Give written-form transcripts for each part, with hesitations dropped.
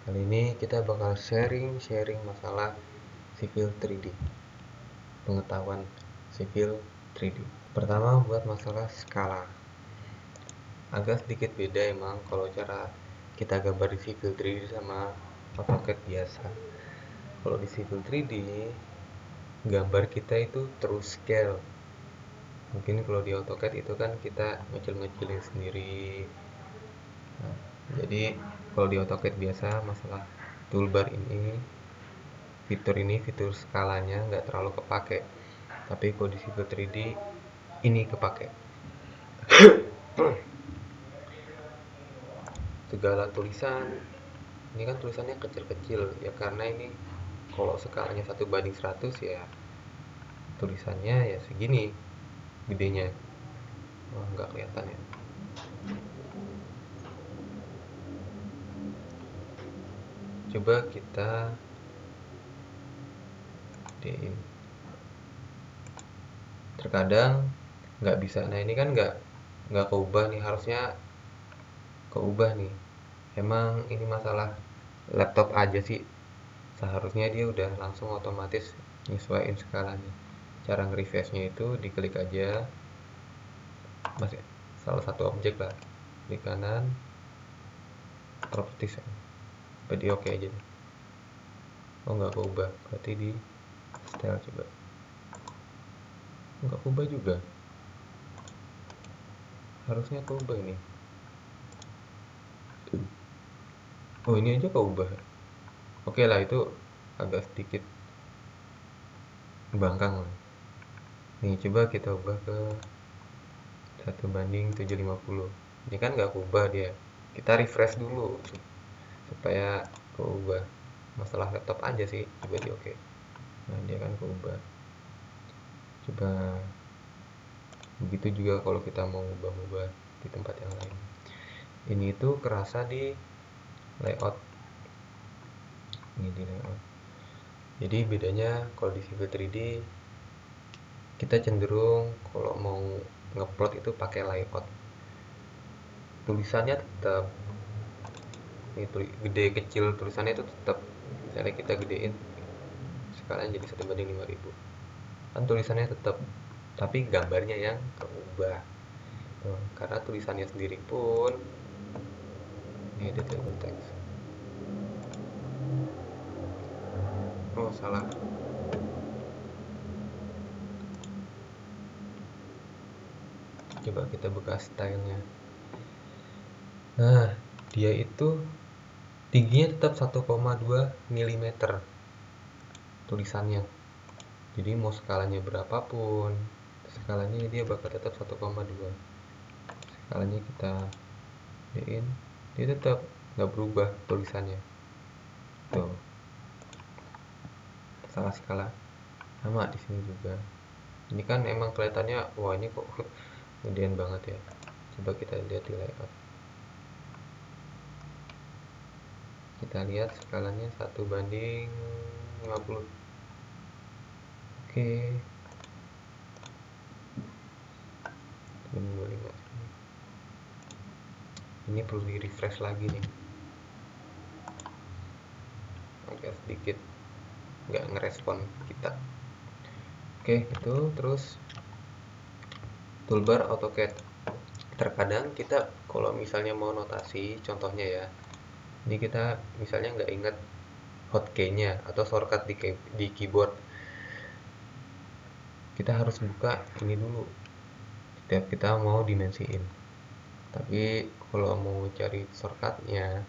Kali ini kita bakal sharing masalah Civil 3D, pengetahuan Civil 3D. Pertama buat masalah skala. Agak sedikit beda emang kalau cara kita gambar di Civil 3D sama AutoCAD biasa. Kalau di Civil 3D, gambar kita itu terus scale. Mungkin kalau di AutoCAD itu kan kita ngecil-ngecilin sendiri. Nah, jadi kalau di AutoCAD biasa masalah toolbar fitur skalanya nggak terlalu kepake, tapi kalau di Civil 3D ini kepake. Segala tulisan ini kan tulisannya kecil-kecil ya, karena ini kalau skalanya 1:100 ya tulisannya ya segini gedenya. Wah, nggak kelihatan ya. Coba kita gedein. Terkadang nggak bisa. Nah, ini kan nggak keubah nih, harusnya keubah nih. Emang ini masalah laptop aja sih, seharusnya dia udah langsung otomatis nyesuaiin skalanya. Cara nge-refresh-nya itu diklik aja, masih salah satu objek lah, klik kanan, properties, apa di oke aja deh. Oh, nggak keubah, berarti di style. Coba, nggak keubah juga, harusnya keubah ini. Oh, ini aja keubah. Oke lah, itu agak sedikit bangkang lah. Nih, coba kita ubah ke 1:750. Ini kan nggak keubah dia, kita refresh dulu supaya keubah. Masalah laptop aja sih. Coba di oke. Nah, dia kan keubah. Coba begitu juga kalau kita mau ubah-ubah di tempat yang lain. Ini tuh kerasa di layout. Ini di layout. Jadi bedanya kalau di Civil 3D kita cenderung kalau mau ngeplot itu pakai layout. Tulisannya tetap itu gede kecil, tulisannya itu tetap. Misalnya kita gedein sekarang jadi 1:5000, kan tulisannya tetap, tapi gambarnya yang keubah. Karena tulisannya sendiri pun ini detail teks. Oh, salah. Coba kita buka stylenya. Nah, dia itu tingginya tetap 1,2 mm tulisannya. Jadi mau skalanya berapapun, skalanya dia bakal tetap 1,2. Skalanya kita gedein, dia tetap nggak berubah tulisannya. Tuh, salah skala. Sama di sini juga. Ini kan emang kelihatannya, wah ini kok gedean banget ya. Coba kita lihat di layout. Kita lihat skalanya 1:50. Oke. 25. Ini perlu di refresh lagi nih, agak sedikit nggak ngerespon kita. Oke, itu terus toolbar AutoCAD. Terkadang kita kalau misalnya mau notasi, contohnya ya, ini kita misalnya nggak ingat hotkey-nya atau shortcut di keyboard, kita harus buka ini dulu setiap kita mau dimensiin. Tapi kalau mau cari shortcutnya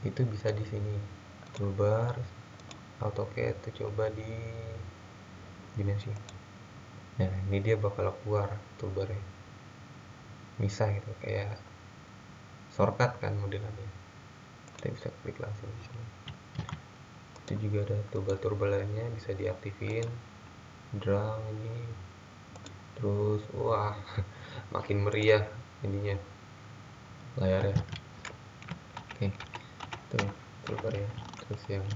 itu bisa di sini, toolbar AutoCAD tuh, coba di dimensi. Nah, ini dia bakal keluar toolbarnya, misah gitu, kayak shortcut kan modelannya. Kita bisa klik langsung di sini. Itu juga ada toolbar lainnya, bisa diaktifin. Draw ini, terus wah makin meriah ininya layarnya. Oke, itu toolbar ya. Terus yang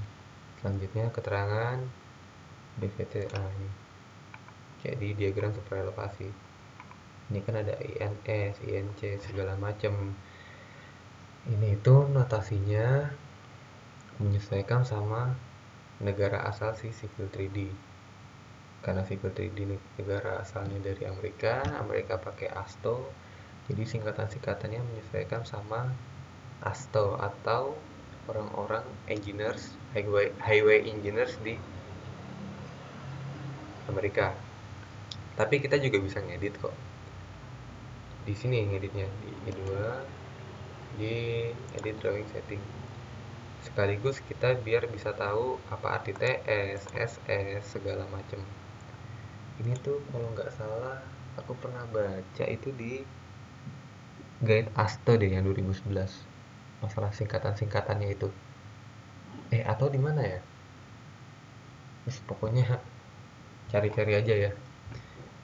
selanjutnya keterangan BVTA ini, jadi diagram super elevasi. Ini kan ada INS, INC segala macam. Ini itu notasinya menyesuaikan sama negara asal si Civil 3D. Karena Civil 3D negara asalnya dari Amerika, Amerika pakai ASTO, jadi singkatan-singkatannya menyesuaikan sama ASTO atau orang-orang engineers, highway engineers di Amerika. Tapi kita juga bisa ngedit kok. Di sini ngeditnya di E2, di edit drawing setting. Sekaligus kita biar bisa tahu apa arti TS, SS, segala macam. Ini tuh kalau nggak salah aku pernah baca itu di guide ASTO deh yang 2011. Masalah singkatan-singkatannya itu. Atau di mana ya? Terus pokoknya cari-cari aja ya.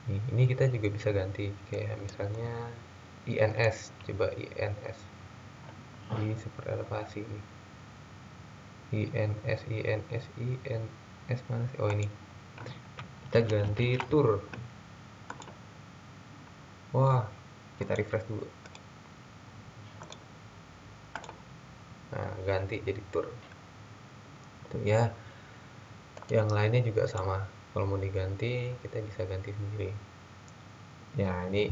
Ini kita juga bisa ganti kayak misalnya INS, coba INS. Ini super elevasi nih. INS INS INS mana sih? Oh ini. Kita ganti tour. Wah, kita refresh dulu. Nah, ganti jadi tour. Tuh ya. Yang lainnya juga sama. Kalau mau diganti, kita bisa ganti sendiri. Ya, ini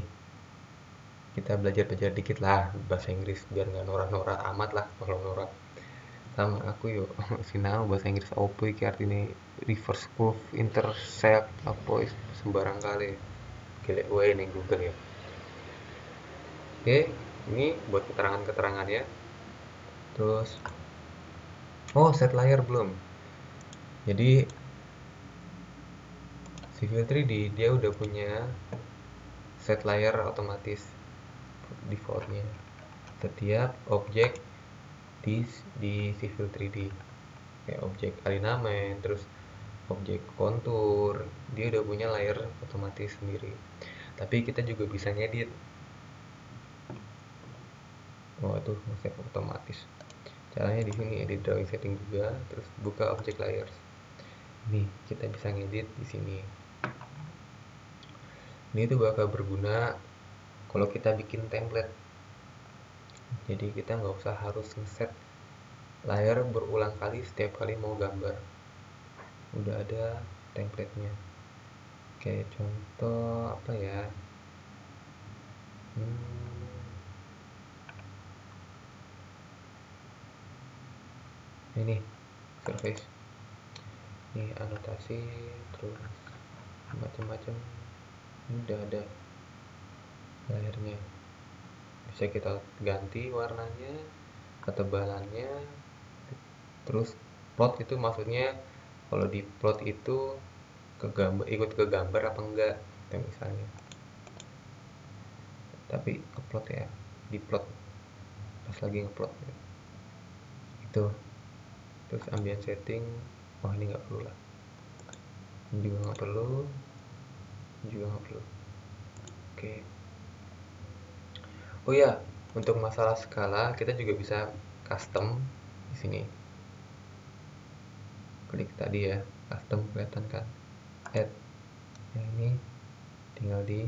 kita belajar-belajar dikit lah bahasa Inggris biar nggak norak-norak amat lah. Kalau norak sama aku yuk sinau bahasa Inggris opo iki artine reverse curve intercept apa sembarang kali gelek wae ning Google ya. Oke, ini buat keterangan-keterangan ya. Terus set layer belum. Jadi Civil 3D dia udah punya set layer otomatis defaultnya setiap objek di Civil 3D kayak objek alignment, terus objek kontur, dia udah punya layer otomatis sendiri. Tapi kita juga bisa ngedit. Tuh save otomatis. Caranya di sini edit drawing setting juga, terus buka object layers. Ini kita bisa ngedit di sini. Ini tuh bakal berguna kalau kita bikin template. Jadi kita nggak usah harus ngeset layer berulang kali setiap kali mau gambar. Udah ada template-nya. Kayak contoh apa ya? Ini surface. Ini anotasi terus macam-macam. Ini udah ada layernya. Bisa kita ganti warnanya, ketebalannya, terus plot itu maksudnya kalau di plot itu ikut ke gambar apa enggak gitu misalnya. Tapi upload ya, di plot pas lagi ngupload itu. Terus ambient setting, ini nggak perlu lah, ini juga nggak perlu, ini juga nggak perlu. Oke. Oh ya, untuk masalah skala kita juga bisa custom di sini. Klik tadi ya, custom kelihatan kan? Add. Yang ini tinggal di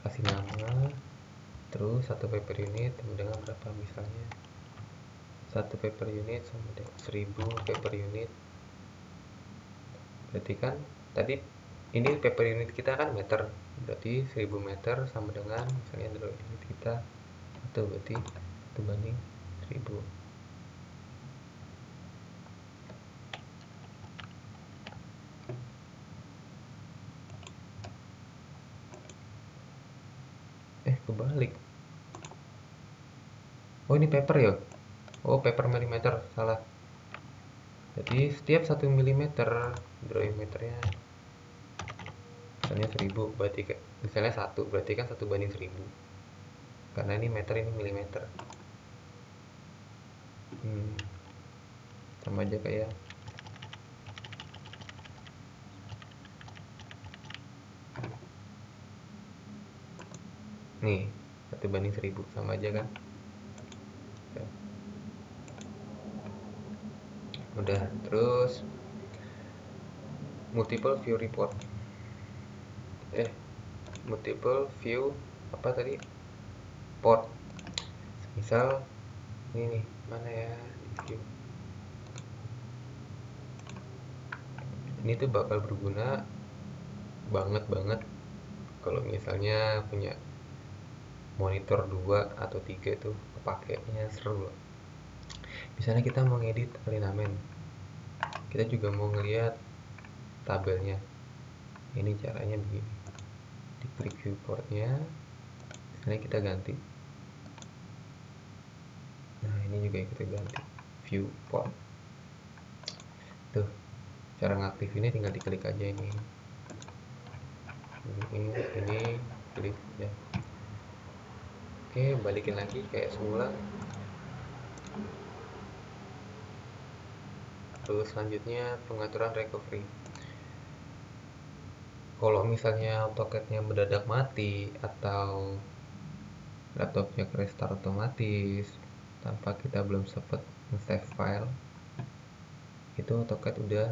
kasih nama, terus satu paper unit sama dengan berapa misalnya. Satu paper unit sama dengan 1000 paper unit. Berarti kan tadi ini paper unit kita kan meter, berarti 1000 meter sama dengan misalnya drawing unit kita itu berarti 1/1000. Kebalik. Oh ini paper ya. Oh paper milimeter, salah. Jadi setiap 1 mm drawing meternya misalnya 1000, berarti misalnya 1 berarti kan 1/1000 karena ini meter ini milimeter. Sama aja kayak nih 1/1000 sama aja kan. Udah. Terus multiple view report, multiple view apa tadi, port. Misal ini nih, mana ya, view Ini tuh bakal berguna banget kalau misalnya punya monitor 2 atau 3 tuh kepakainya seru loh. Misalnya kita mau ngedit ornamen, kita juga mau ngelihat tabelnya. Ini caranya begini, diklik viewportnya, misalnya kita ganti. Nah ini juga kita ganti viewport. Tuh cara ngaktifinnya tinggal diklik aja ini klik ya. Oke, balikin lagi kayak semula. Terus selanjutnya pengaturan recovery. Kalau misalnya AutoCAD-nya mendadak mati atau laptopnya restart otomatis tanpa kita belum sempat nge-save file, itu AutoCAD udah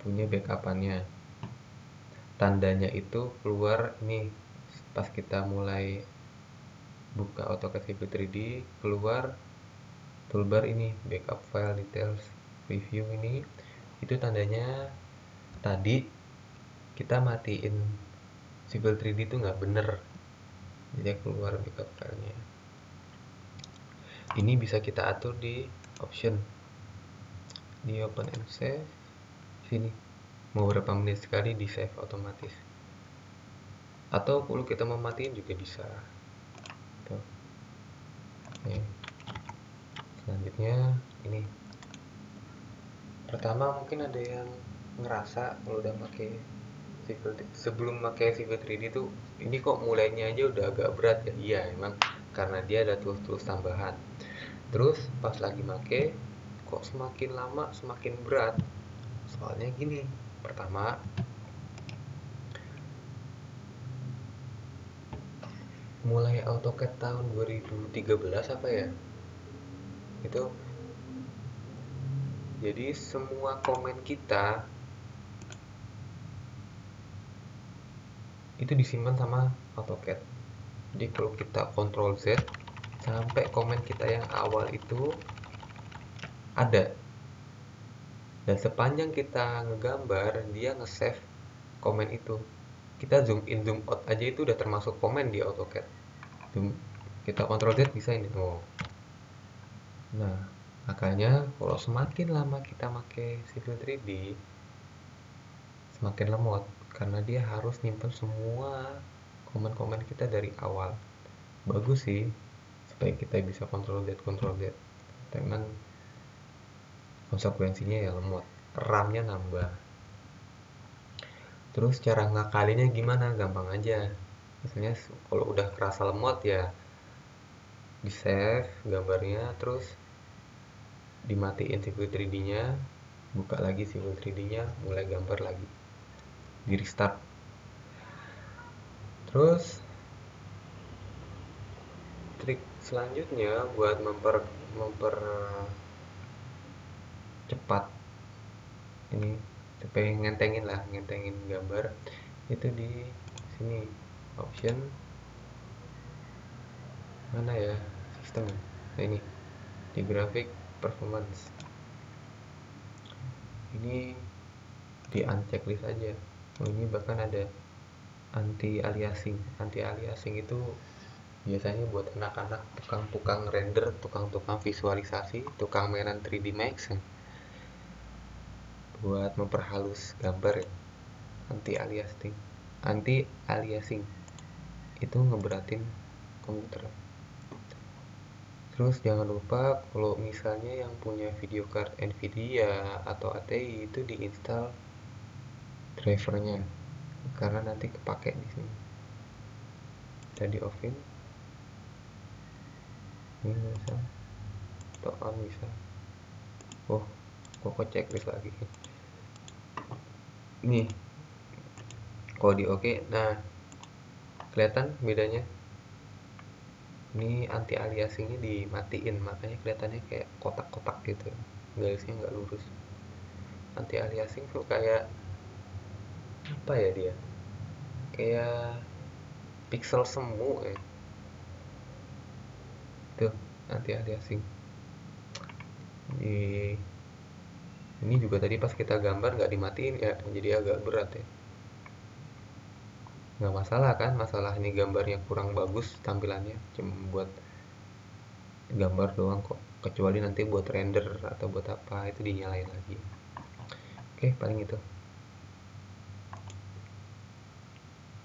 punya backupannya. Tandanya itu keluar ini pas kita mulai buka AutoCAD Civil 3D, keluar toolbar ini backup file details review. Ini itu tandanya tadi kita matiin Civil 3D itu nggak bener, jadi keluar backup filenya. Ini bisa kita atur di option di open and save sini, mau berapa menit sekali di save otomatis, atau kalau kita mau matiin juga bisa. Tuh. Oke. Selanjutnya ini pertama mungkin ada yang ngerasa kalau udah pakai sebelum pakai Civil 3D tuh ini kok mulainya aja udah agak berat ya. Iya emang karena dia ada tools-tools tambahan. Terus pas lagi make kok semakin lama semakin berat. Soalnya gini, pertama mulai AutoCAD tahun 2013 apa ya, itu jadi semua komen kita itu disimpan sama AutoCAD. Jadi kalau kita Ctrl Z sampai komen kita yang awal itu ada, dan sepanjang kita ngegambar dia nge-save komen itu. Kita zoom in zoom out aja itu udah termasuk komen di AutoCAD. Kita Ctrl Z bisa ini. Oh. Nah makanya kalau semakin lama kita pakai Civil 3D semakin lemot, karena dia harus nyimpen semua komen-komen kita dari awal. Bagus sih supaya kita bisa Ctrl Z, cuman konsekuensinya ya lemot, RAM-nya nambah. Terus cara ngakalinya gimana? Gampang aja. Misalnya kalau udah kerasa lemot ya di save gambarnya, terus dimatiin Civil 3D-nya, buka lagi Civil 3D-nya, mulai gambar lagi, di restart. Terus trik selanjutnya buat cepat ini supaya ngentengin gambar itu di sini option mana ya, sistem. Nah ini di graphic performance ini di unchecklist aja. Oh, ini bahkan ada anti aliasing itu biasanya buat anak-anak tukang-tukang render, tukang-tukang visualisasi, tukang mainan 3D Max buat memperhalus gambar ya. Anti aliasing itu ngeberatin komputer. Terus jangan lupa kalau misalnya yang punya video card Nvidia atau ATI itu diinstal drivernya, karena nanti kepake di sini. Jadi offin ini bisa atau on bisa. Oh kok checklist lagi nih kalau di oke. Nah kelihatan bedanya, ini anti aliasingnya dimatiin makanya kelihatannya kayak kotak-kotak gitu, garisnya nggak lurus. Anti aliasing tuh kayak apa ya, dia kayak pixel semu ya. Tuh anti aliasing di ini ini juga tadi pas kita gambar nggak dimatiin ya, jadi agak berat ya. Nggak masalah kan, masalah ini gambarnya kurang bagus tampilannya, cuma buat gambar doang kok, kecuali nanti buat render atau buat apa itu dinyalain lagi. Oke, paling itu.